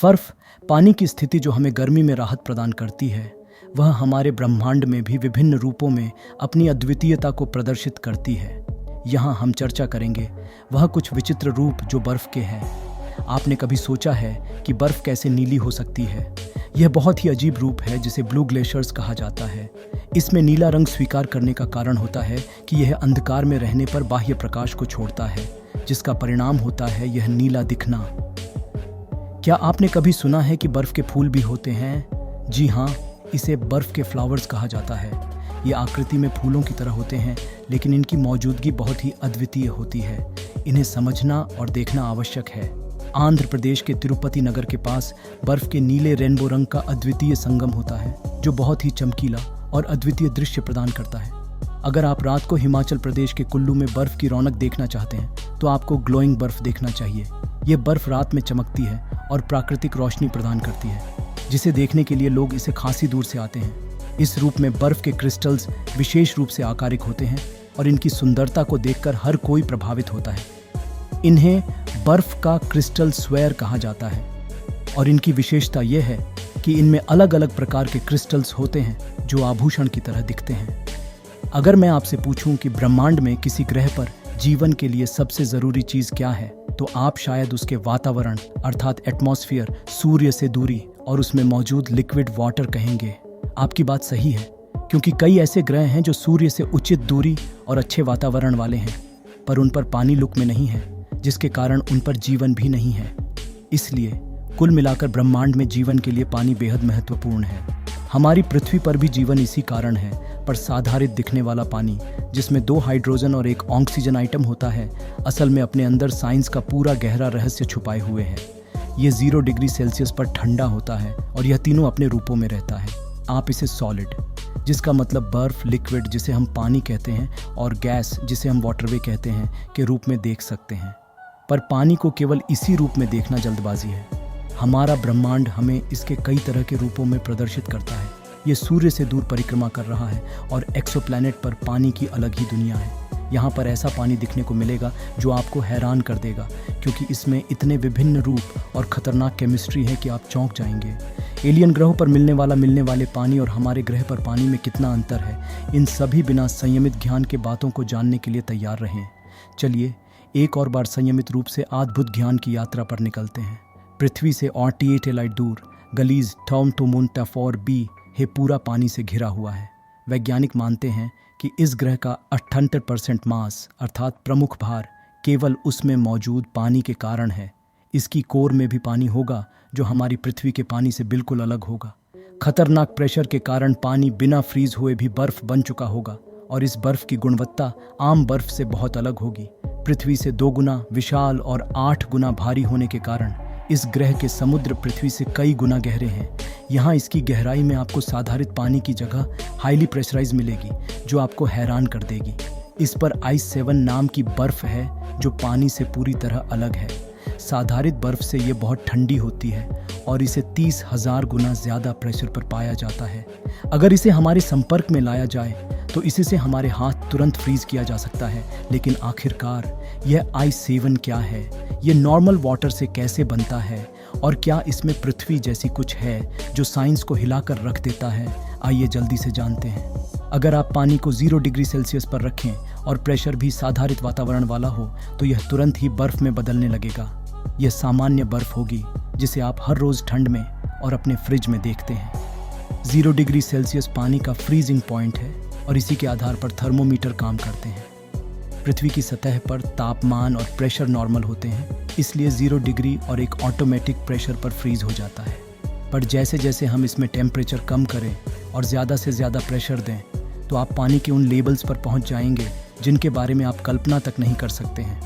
बर्फ पानी की स्थिति जो हमें गर्मी में राहत प्रदान करती है, वह हमारे ब्रह्मांड में भी विभिन्न रूपों में अपनी अद्वितीयता को प्रदर्शित करती है। यहाँ हम चर्चा करेंगे वह कुछ विचित्र रूप जो बर्फ के हैं। आपने कभी सोचा है कि बर्फ कैसे नीली हो सकती है? यह बहुत ही अजीब रूप है जिसे ब्लू ग्लेशियर्स कहा जाता है। इसमें नीला रंग स्वीकार करने का कारण होता है कि यह अंधकार में रहने पर बाह्य प्रकाश को छोड़ता है, जिसका परिणाम होता है यह नीला दिखना। क्या आपने कभी सुना है कि बर्फ के फूल भी होते हैं? जी हाँ, इसे बर्फ के फ्लावर्स कहा जाता है। ये आकृति में फूलों की तरह होते हैं, लेकिन इनकी मौजूदगी बहुत ही अद्वितीय होती है। इन्हें समझना और देखना आवश्यक है। आंध्र प्रदेश के तिरुपति नगर के पास बर्फ के नीले रेनबो रंग का अद्वितीय संगम होता है, जो बहुत ही चमकीला और अद्वितीय दृश्य प्रदान करता है। अगर आप रात को हिमाचल प्रदेश के कुल्लू में बर्फ की रौनक देखना चाहते हैं, तो आपको ग्लोइंग बर्फ देखना चाहिए। ये बर्फ रात में चमकती है और प्राकृतिक रोशनी प्रदान करती है, जिसे देखने के लिए लोग इसे खासी दूर से आते हैं। इस रूप में बर्फ के क्रिस्टल्स विशेष रूप से आकारिक होते हैं और इनकी सुंदरता को देखकर हर कोई प्रभावित होता है। इन्हें बर्फ का क्रिस्टल स्वेयर कहा जाता है और इनकी विशेषता यह है कि इनमें अलग अलग प्रकार के क्रिस्टल्स होते हैं जो आभूषण की तरह दिखते हैं। अगर मैं आपसे पूछूं कि ब्रह्मांड में किसी ग्रह पर जीवन के लिए सबसे ज़रूरी चीज़ क्या है, तो आप शायद उसके वातावरण अर्थात एटमॉस्फेयर, सूर्य से दूरी और उसमें मौजूद लिक्विड वाटर कहेंगे। आपकी बात सही है, क्योंकि कई ऐसे ग्रह हैं जो सूर्य से उचित दूरी और अच्छे वातावरण वाले हैं, पर उन पर पानी लुक में नहीं है, जिसके कारण उन पर जीवन भी नहीं है। इसलिए कुल मिलाकर ब्रह्मांड में जीवन के लिए पानी बेहद महत्वपूर्ण है। हमारी पृथ्वी पर भी जीवन इसी कारण है, पर साधारित दिखने वाला पानी, जिसमें 2 हाइड्रोजन और 1 ऑक्सीजन आइटम होता है, असल में अपने अंदर साइंस का पूरा गहरा रहस्य छुपाए हुए है। ये 0 डिग्री सेल्सियस पर ठंडा होता है और यह तीनों अपने रूपों में रहता है। आप इसे सॉलिड, जिसका मतलब बर्फ, लिक्विड जिसे हम पानी कहते हैं, और गैस जिसे हम वाटरवे कहते हैं, के रूप में देख सकते हैं। पर पानी को केवल इसी रूप में देखना जल्दबाजी है। हमारा ब्रह्मांड हमें इसके कई तरह के रूपों में प्रदर्शित करता है। ये सूर्य से दूर परिक्रमा कर रहा है और एक्सोप्लैनेट पर पानी की अलग ही दुनिया है। यहाँ पर ऐसा पानी दिखने को मिलेगा जो आपको हैरान कर देगा, क्योंकि इसमें इतने विभिन्न रूप और खतरनाक केमिस्ट्री है कि आप चौंक जाएंगे। एलियन ग्रहों पर मिलने वाले पानी और हमारे ग्रह पर पानी में कितना अंतर है, इन सभी बिना संयमित ज्ञान के बातों को जानने के लिए तैयार रहें। चलिए एक और बार संयमित रूप से अद्भुत ज्ञान की यात्रा पर निकलते हैं। पृथ्वी से 48 लाइट दूर गलीज टाउन टू मून टाफोर बी है पूरा पानी से घिरा हुआ है। वैज्ञानिक मानते हैं कि इस ग्रह का 78% मास अर्थात प्रमुख भार केवल उसमें मौजूद पानी के कारण है। इसकी कोर में भी पानी होगा जो हमारी पृथ्वी के पानी से बिल्कुल अलग होगा। खतरनाक प्रेशर के कारण पानी बिना फ्रीज हुए भी बर्फ बन चुका होगा और इस बर्फ की गुणवत्ता आम बर्फ से बहुत अलग होगी। पृथ्वी से 2 गुना विशाल और 8 गुना भारी होने के कारण इस ग्रह के समुद्र पृथ्वी से कई गुना गहरे हैं। यहाँ इसकी गहराई में आपको साधारित पानी की जगह हाईली प्रेशराइज मिलेगी, जो आपको हैरान कर देगी। इस पर आइस 7 नाम की बर्फ है जो पानी से पूरी तरह अलग है। साधारित बर्फ से ये बहुत ठंडी होती है और इसे 30,000 गुना ज़्यादा प्रेशर पर पाया जाता है। अगर इसे हमारे संपर्क में लाया जाए तो इससे हमारे हाथ तुरंत फ्रीज किया जा सकता है। लेकिन आखिरकार यह आइस 7 क्या है, ये नॉर्मल वाटर से कैसे बनता है और क्या इसमें पृथ्वी जैसी कुछ है जो साइंस को हिलाकर रख देता है? आइए जल्दी से जानते हैं। अगर आप पानी को 0 डिग्री सेल्सियस पर रखें और प्रेशर भी साधारित वातावरण वाला हो, तो यह तुरंत ही बर्फ में बदलने लगेगा। यह सामान्य बर्फ होगी जिसे आप हर रोज़ ठंड में और अपने फ्रिज में देखते हैं। 0 डिग्री सेल्सियस पानी का फ्रीजिंग पॉइंट है और इसी के आधार पर थर्मोमीटर काम करते हैं। पृथ्वी की सतह पर तापमान और प्रेशर नॉर्मल होते हैं, इसलिए 0 डिग्री और एक ऑटोमेटिक प्रेशर पर फ्रीज हो जाता है। पर जैसे जैसे हम इसमें टेम्परेचर कम करें और ज़्यादा से ज़्यादा प्रेशर दें, तो आप पानी के उन लेवल्स पर पहुंच जाएंगे जिनके बारे में आप कल्पना तक नहीं कर सकते हैं।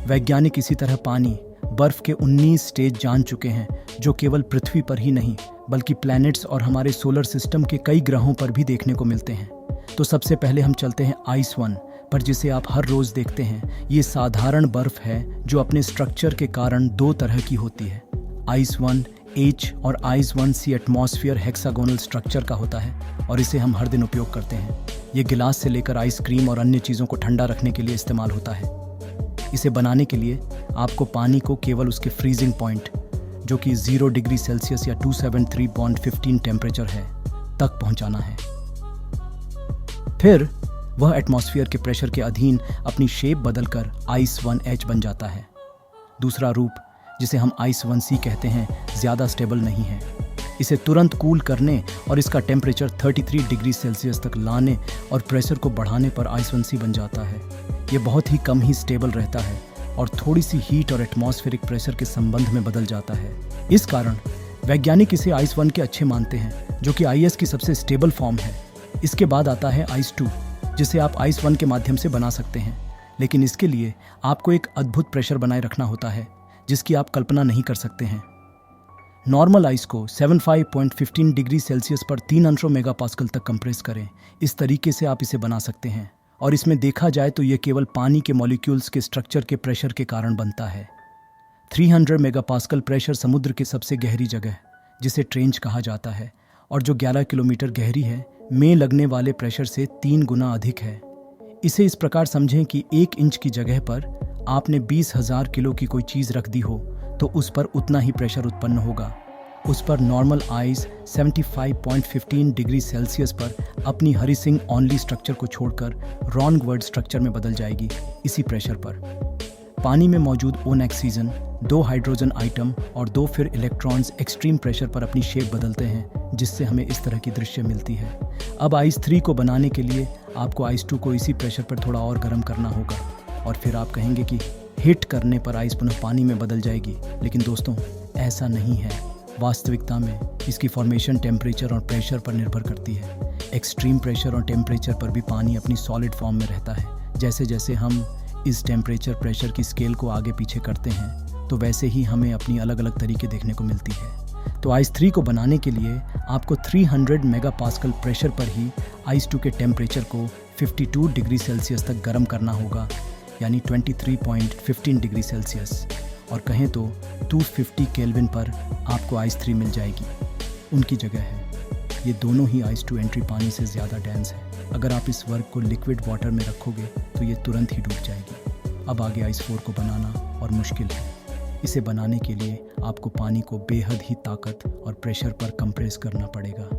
वैज्ञानिक इसी तरह पानी, बर्फ के 19 स्टेज जान चुके हैं, जो केवल पृथ्वी पर ही नहीं बल्कि प्लैनेट्स और हमारे सोलर सिस्टम के कई ग्रहों पर भी देखने को मिलते हैं। तो सबसे पहले हम चलते हैं आइस 1 पर, जिसे आप हर रोज़ देखते हैं। ये साधारण बर्फ है जो अपने स्ट्रक्चर के कारण 2 तरह की होती है। आइस 1H और ice 1C atmosphere hexagonal structure का होता है और इसे हम हर दिन उपयोग करते हैं। ये गिलास से लेकर आइसक्रीम और अन्य चीज़ों को ठंडा रखने के लिए इस्तेमाल होता है। इसे बनाने के लिए आपको पानी को केवल उसके फ्रीजिंग पॉइंट जो कि 0 डिग्री सेल्सियस या 273.15 टेम्परेचर है, तक पहुंचाना है। फिर वह एटमॉस्फेयर के प्रेशर के अधीन अपनी शेप बदलकर आइस 1H बन जाता है। दूसरा रूप, जिसे हम आइस 1C कहते हैं, ज़्यादा स्टेबल नहीं है। इसे तुरंत कूल करने और इसका टेम्परेचर 33 डिग्री सेल्सियस तक लाने और प्रेशर को बढ़ाने पर आइस 1C बन जाता है। ये बहुत ही कम ही स्टेबल रहता है और थोड़ी सी हीट और एटमॉस्फेरिक प्रेशर के संबंध में बदल जाता है। इस कारण वैज्ञानिक इसे आइस 1 के अच्छे मानते हैं, जो कि आईएस की सबसे स्टेबल फॉर्म है। इसके बाद आता है आइस 2, जिसे आप आइस 1 के माध्यम से बना सकते हैं, लेकिन इसके लिए आपको एक अद्भुत प्रेशर बनाए रखना होता है जिसकी आप कल्पना नहीं कर सकते हैं। नॉर्मल आइस को 75.15 डिग्री सेल्सियस पर 300 मेगापास्कल तक कंप्रेस करें। इस तरीके से आप इसे बना सकते हैं, और इसमें देखा जाए तो ये केवल पानी के मॉलिक्यूल्स के स्ट्रक्चर के प्रेशर के कारण बनता है। 300 मेगापास्कल प्रेशर समुद्र की सबसे गहरी जगह, जिसे ट्रेंच कहा जाता है और जो 11 किलोमीटर गहरी है, में लगने वाले प्रेशर से 3 गुना अधिक है। इसे इस प्रकार समझें कि 1 इंच की जगह पर आपने 20,000 किलो की कोई चीज़ रख दी हो तो उस पर उतना ही प्रेशर उत्पन्न होगा। उस पर नॉर्मल आइस 75.15 डिग्री सेल्सियस पर अपनी हरीसिंग ऑनली स्ट्रक्चर को छोड़कर रॉन्गवर्ड स्ट्रक्चर में बदल जाएगी। इसी प्रेशर पर पानी में मौजूद ऑक्सीजन, 2 हाइड्रोजन आइटम और 2 फिर इलेक्ट्रॉन्स एक्सट्रीम प्रेशर पर अपनी शेप बदलते हैं, जिससे हमें इस तरह की दृश्य मिलती है। अब आइस 3 को बनाने के लिए आपको आइस 2 को इसी प्रेशर पर थोड़ा और गर्म करना होगा, और फिर आप कहेंगे कि हिट करने पर आइस पुनः पानी में बदल जाएगी। लेकिन दोस्तों, ऐसा नहीं है। वास्तविकता में इसकी फॉर्मेशन टेम्परेचर और प्रेशर पर निर्भर करती है। एक्सट्रीम प्रेशर और टेम्परेचर पर भी पानी अपनी सॉलिड फॉर्म में रहता है। जैसे जैसे हम इस टेम्परेचर प्रेशर की स्केल को आगे पीछे करते हैं, तो वैसे ही हमें अपनी अलग अलग तरीके देखने को मिलती है। तो आइस 3 को बनाने के लिए आपको 300 मेगापास्कल प्रेशर पर ही आइस 2 के टेम्परेचर को 52 डिग्री सेल्सियस तक गर्म करना होगा, यानी 23.15 डिग्री सेल्सियस, और कहें तो 250 केल्विन पर आपको आइस 3 मिल जाएगी। उनकी जगह है। ये दोनों ही आइस 2 एंट्री पानी से ज़्यादा डेंस है। अगर आप इस वर्क को लिक्विड वाटर में रखोगे तो ये तुरंत ही डूब जाएगी। अब आगे आइस 4 को बनाना और मुश्किल है। इसे बनाने के लिए आपको पानी को बेहद ही ताकत और प्रेशर पर कंप्रेस करना पड़ेगा।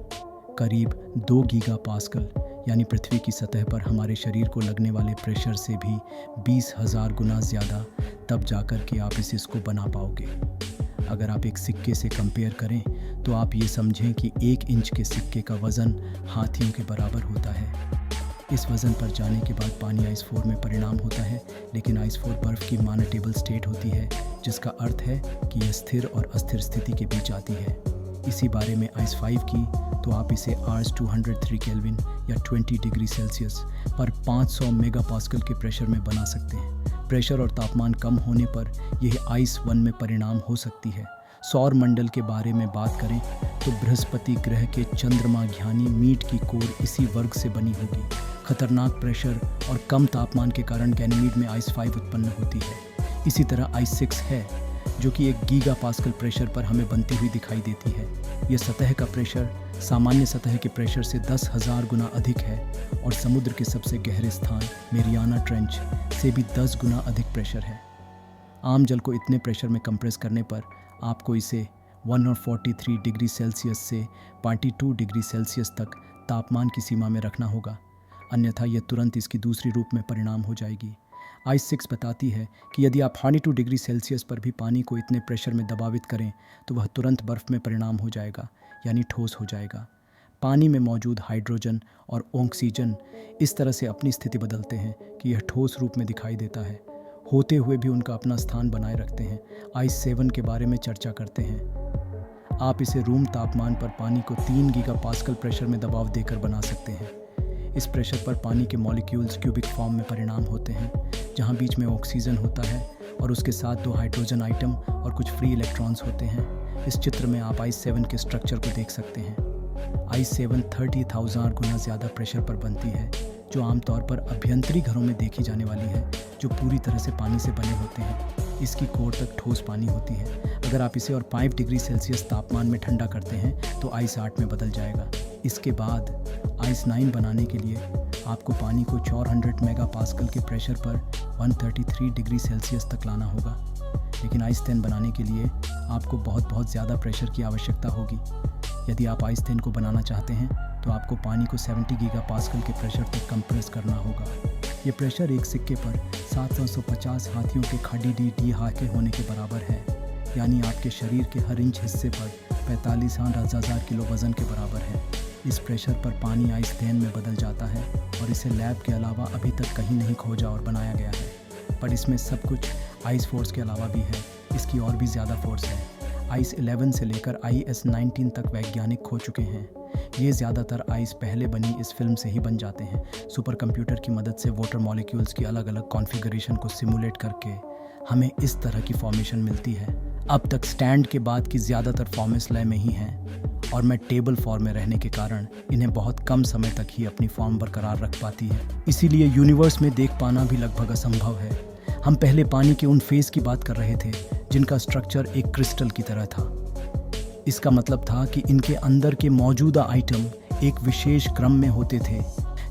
करीब 2 गीगा पास्कल, यानी पृथ्वी की सतह पर हमारे शरीर को लगने वाले प्रेशर से भी 20,000 गुना ज़्यादा, तब जाकर के आप इसको बना पाओगे। अगर आप एक सिक्के से कंपेयर करें तो आप ये समझें कि 1 इंच के सिक्के का वज़न हाथियों के बराबर होता है। इस वज़न पर जाने के बाद पानी आइस 4 में परिणाम होता है, लेकिन आइस 4 बर्फ़ की मॉनिटेबल स्टेट होती है, जिसका अर्थ है कि यह स्थिर और अस्थिर स्थिति के बीच आती है। इसी बारे में आइस 5 की तो आप इसे आर्स 203 केल्विन या 20 डिग्री सेल्सियस पर 500 मेगापास्कल के प्रेशर में बना सकते हैं। प्रेशर और तापमान कम होने पर यह आइस 1 में परिणाम हो सकती है। सौर मंडल के बारे में बात करें तो बृहस्पति ग्रह के चंद्रमा घ्यानी मीट की कोर इसी वर्ग से बनी होगी। खतरनाक प्रेशर और कम तापमान के कारण गैनीमीड में आइस 5 उत्पन्न होती है। इसी तरह आइस 6 है, जो कि 1 गीगा पास्कल प्रेशर पर हमें बनती हुई दिखाई देती है। यह सतह का प्रेशर सामान्य सतह के प्रेशर से 10,000 गुना अधिक है, और समुद्र के सबसे गहरे स्थान मेरियाना ट्रेंच से भी 10 गुना अधिक प्रेशर है। आम जल को इतने प्रेशर में कंप्रेस करने पर आपको इसे 143 डिग्री सेल्सियस से 42 डिग्री सेल्सियस तक तापमान की सीमा में रखना होगा, अन्यथा यह तुरंत इसकी दूसरी रूप में परिणाम हो जाएगी। आइस 6 बताती है कि यदि आप 42 डिग्री सेल्सियस पर भी पानी को इतने प्रेशर में दबावित करें तो वह तुरंत बर्फ़ में परिणाम हो जाएगा, यानी ठोस हो जाएगा। पानी में मौजूद हाइड्रोजन और ऑक्सीजन इस तरह से अपनी स्थिति बदलते हैं कि यह ठोस रूप में दिखाई देता है, होते हुए भी उनका अपना स्थान बनाए रखते हैं। आइस 7 के बारे में चर्चा करते हैं। आप इसे रूम तापमान पर पानी को 3 गीगा पास्कल प्रेशर में दबाव देकर बना सकते हैं। इस प्रेशर पर पानी के मॉलिक्यूल्स क्यूबिक फॉर्म में परिणाम होते हैं, जहां बीच में ऑक्सीजन होता है और उसके साथ 2 हाइड्रोजन आइटम और कुछ फ्री इलेक्ट्रॉन्स होते हैं। इस चित्र में आप आइस 7 के स्ट्रक्चर को देख सकते हैं। आइस 7 30,000 गुना ज़्यादा प्रेशर पर बनती है, जो आमतौर पर अभ्यंतरी घरों में देखी जाने वाली है, जो पूरी तरह से पानी से बने होते हैं। इसकी कोर तक ठोस पानी होती है। अगर आप इसे और 5 डिग्री सेल्सियस तापमान में ठंडा करते हैं तो आइस 8 में बदल जाएगा। इसके बाद आइस 9 बनाने के लिए आपको पानी को 400 मेगापास्कल के प्रेशर पर 133 डिग्री सेल्सियस तक लाना होगा। लेकिन आइस थेन बनाने के लिए आपको बहुत ज़्यादा प्रेशर की आवश्यकता होगी। यदि आप आइस थेन को बनाना चाहते हैं तो आपको पानी को 70 गीगापास्कल के प्रेशर तक कंप्रेस करना होगा। ये प्रेशर एक सिक्के पर 750 हाथियों के खड़ी डी हाके होने के बराबर है, यानी आपके शरीर के हर इंच हिस्से पर 45,000 किलो वज़न के बराबर है। इस प्रेशर पर पानी आइस थेन में बदल जाता है और इसे लैब के अलावा अभी तक कहीं नहीं खोजा और बनाया गया है। पर इसमें सब कुछ आइस फोर्स के अलावा भी है, इसकी और भी ज़्यादा फोर्स है। आइस 11 से लेकर IS 19 तक वैज्ञानिक खो चुके हैं। ये ज़्यादातर आइस पहले बनी इस फिल्म से ही बन जाते हैं। सुपर कंप्यूटर की मदद से वाटर मॉलिक्यूल्स की अलग अलग कॉन्फ़िगरेशन को सिमुलेट करके हमें इस तरह की फॉर्मेशन मिलती है। अब तक स्टैंड के बाद की ज़्यादातर फॉर्मेस लय में ही हैं और मैं टेबल फॉर्म में रहने के कारण इन्हें बहुत कम समय तक ही अपनी फॉर्म बरकरार रख पाती है। इसीलिए यूनिवर्स में देख पाना भी लगभग असंभव है। हम पहले पानी के उन फेस की बात कर रहे थे जिनका स्ट्रक्चर एक क्रिस्टल की तरह था। इसका मतलब था कि इनके अंदर के मौजूदा आइटम एक विशेष क्रम में होते थे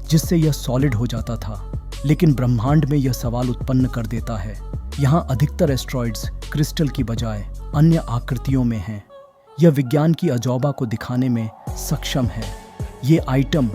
जिससे यह सॉलिड हो जाता था। लेकिन ब्रह्मांड में यह सवाल उत्पन्न कर देता है, यहाँ अधिकतर एस्ट्रॉइड्स क्रिस्टल की बजाय अन्य आकृतियों में हैं। यह विज्ञान की अजौबा को दिखाने में सक्षम है। ये आइटम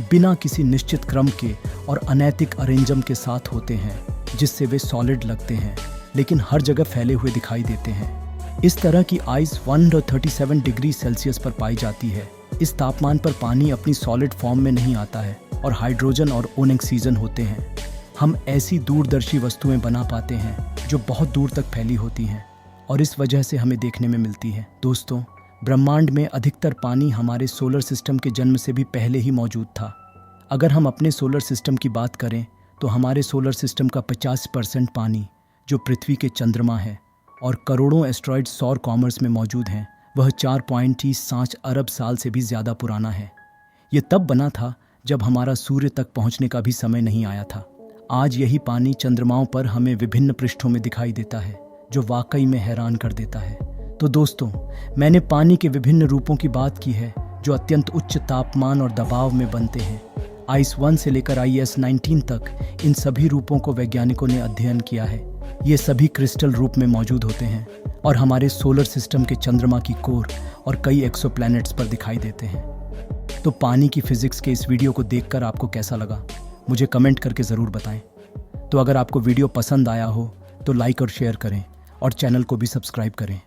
बिना किसी निश्चित क्रम के और अनैतिक अरेंजम के साथ होते हैं जिससे वे सॉलिड लगते हैं लेकिन हर जगह फैले हुए दिखाई देते हैं। इस तरह की आइस 137 डिग्री सेल्सियस पर पाई जाती है। इस तापमान पर पानी अपनी सॉलिड फॉर्म में नहीं आता है और हाइड्रोजन और ऑक्सीजन होते हैं। हम ऐसी दूरदर्शी वस्तुएं बना पाते हैं जो बहुत दूर तक फैली होती हैं और इस वजह से हमें देखने में मिलती है। दोस्तों, ब्रह्मांड में अधिकतर पानी हमारे सोलर सिस्टम के जन्म से भी पहले ही मौजूद था। अगर हम अपने सोलर सिस्टम की बात करें तो हमारे सोलर सिस्टम का 50% पानी जो पृथ्वी के चंद्रमा है और करोड़ों एस्ट्रॉइड सौर कॉमर्स में मौजूद हैं, वह 4.35 अरब साल से भी ज़्यादा पुराना है। ये तब बना था जब हमारा सूर्य तक पहुंचने का भी समय नहीं आया था। आज यही पानी चंद्रमाओं पर हमें विभिन्न पृष्ठों में दिखाई देता है जो वाकई में हैरान कर देता है। तो दोस्तों, मैंने पानी के विभिन्न रूपों की बात की है जो अत्यंत उच्च तापमान और दबाव में बनते हैं। आइस 1 से लेकर IS 19 तक इन सभी रूपों को वैज्ञानिकों ने अध्ययन किया है। ये सभी क्रिस्टल रूप में मौजूद होते हैं और हमारे सोलर सिस्टम के चंद्रमा की कोर और कई एक्सोप्लैनेट्स पर दिखाई देते हैं। तो पानी की फिजिक्स के इस वीडियो को देखकर आपको कैसा लगा, मुझे कमेंट करके ज़रूर बताएं। तो अगर आपको वीडियो पसंद आया हो तो लाइक और शेयर करें और चैनल को भी सब्सक्राइब करें।